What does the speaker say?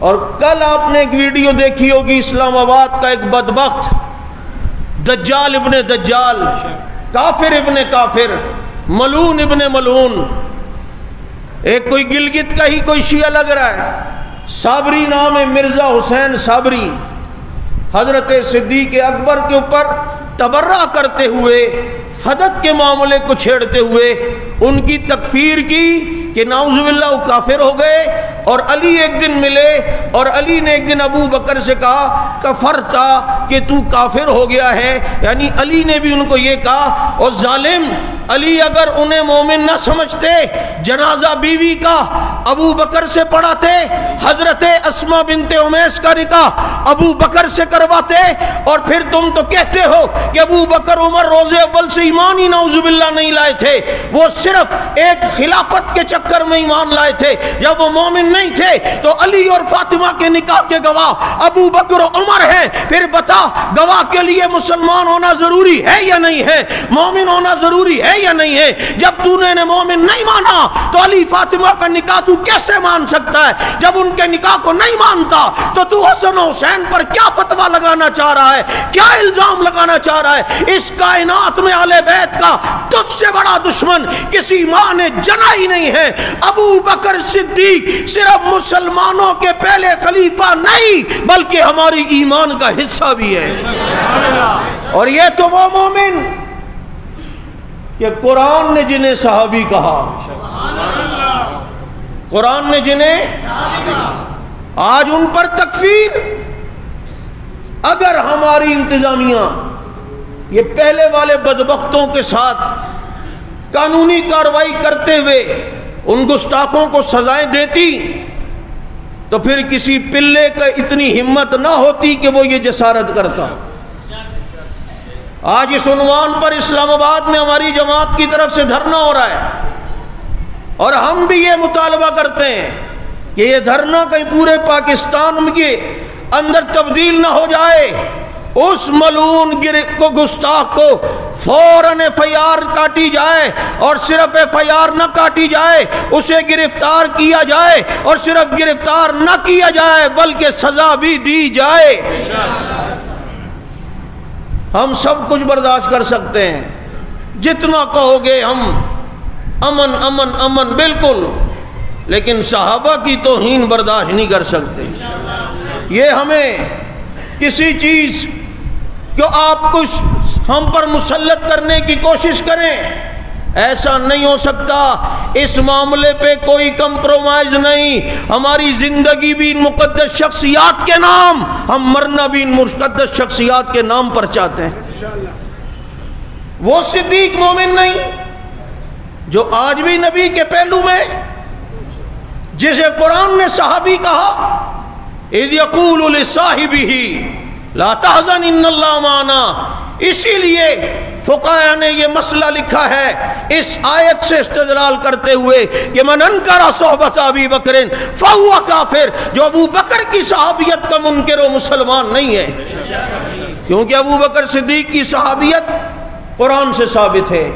اور کل آپ نے ایک ویڈیو دیکھی ہوگی اسلام آباد کا ایک بدبخت دجال ابن دجال، کافر ابن کافر، ملعون ابن ملعون، ایک کوئی گلگت کا ہی کوئی شیعہ لگ رہا ہے، صابری نام ہے، مرزا حسین صابری، حضرت صدیق اکبر کے اوپر تبرہ کرتے ہوئے، فدق کے معاملے کو چھیڑتے ہوئے ان کی تکفیر کی کہ نعوذ باللہ وہ کافر ہو گئے۔ اور علی ایک دن ملے اور علی نے ایک دن ابو بکر سے کہا کفرتا، کہ تو کافر ہو گیا ہے، یعنی علی نے بھی ان کو یہ کہا۔ اور ظالم علی اگر انہیں مومن نہ سمجھتے، جنازہ بیوی کا ابو بکر سے پڑھاتے، حضرت اسماء بنت امیس کا نکاح ابو بکر سے کرواتے، اور پھر تم تو کہتے ہو کہ ابو بکر عمر روز اول سے ایمان ہی نعوذ باللہ نہیں لائے تھے، وہ صرف ایک خلافت کے چکر میں ایمان لائے تھے، جب وہ مومن نہیں تھے تو علی اور فاطمہ کے نکاح کے گواہ ابو بکر و عمر ہیں۔ پھر بتا گواہ کے لیے مسلمان ہونا ضروری ہے یا نہیں ہے، مومن ہونا ضروری ہے یا نہیں ہے؟ جب تو نے مومن نہیں مانا تو علی فاطمہ کا نکاح تو کیسے مان سکتا ہے؟ جب ان کے نکاح کو نہیں مانتا تو حسن و حسین پر کیا فتویٰ لگانا چاہ رہا ہے، کیا الزام لگانا چاہ رہا ہے؟ اس کائنات میں اہل بیت کا تجھ سے بڑا دشمن کسی ماں نے جنا ہی نہیں ہے۔ ابو بکر صدیق صرف مسلمانوں کے پہلے خلیفہ نہیں بلکہ ہماری ایمان کا حصہ بھی ہے۔ اور یہ تو وہ مومن کہ قرآن نے جنہیں صحابی کہا، قرآن نے جنہیں، آج ان پر تکفیر۔ اگر ہماری انتظامیہ یہ پہلے والے بدبختوں کے ساتھ قانونی کارروائی کرتے ہوئے ان گستاخوں کو سزائیں دیتی تو پھر کسی پلے کا اتنی ہمت نہ ہوتی کہ وہ یہ جسارت کرتا۔ آج اس عنوان پر اسلام آباد میں ہماری جماعت کی طرف سے دھرنا ہو رہا ہے، اور ہم بھی یہ مطالبہ کرتے ہیں کہ یہ دھرنا کہیں پورے پاکستان کے اندر تبدیل نہ ہو جائے۔ اس ملعون کو گستاخ کو فوراً FIR کاٹی جائے، اور صرف FIR نہ کاٹی جائے، اسے گرفتار کیا جائے، اور صرف گرفتار نہ کیا جائے بلکہ سزا بھی دی جائے۔ ہم سب کچھ برداشت کر سکتے ہیں، جتنا کہو گے ہم، امن امن امن بالکل، لیکن صحابہ کی توہین برداشت نہیں کر سکتے۔ یہ ہمیں کسی چیز کہ آپ کو ہم پر مسلط کرنے کی کوشش کریں، ایسا نہیں ہو سکتا۔ اس معاملے پہ کوئی کمپرومائز نہیں۔ ہماری زندگی بھی ان مقدس شخصیات کے نام، ہم مرنا بھی ان مقدس شخصیات کے نام پر چاہتے ہیں۔ وہ صدیق مومن نہیں جو آج بھی نبی کے پہلو میں، جسے قرآن نے صحابی کہا، اذ یقول لصاحبہ لا تحزن ان اللہ معنا۔ اسی لیے فقہاء نے یہ مسئلہ لکھا ہے اس آیت سے استدلال کرتے ہوئے کہ من انکر صحبت ابی بکر فہو کافر، جو ابو بکر کی صحابیت کا منکر و مسلمان نہیں ہے، کیونکہ ابو بکر صدیق کی صحابیت قرآن سے ثابت ہے۔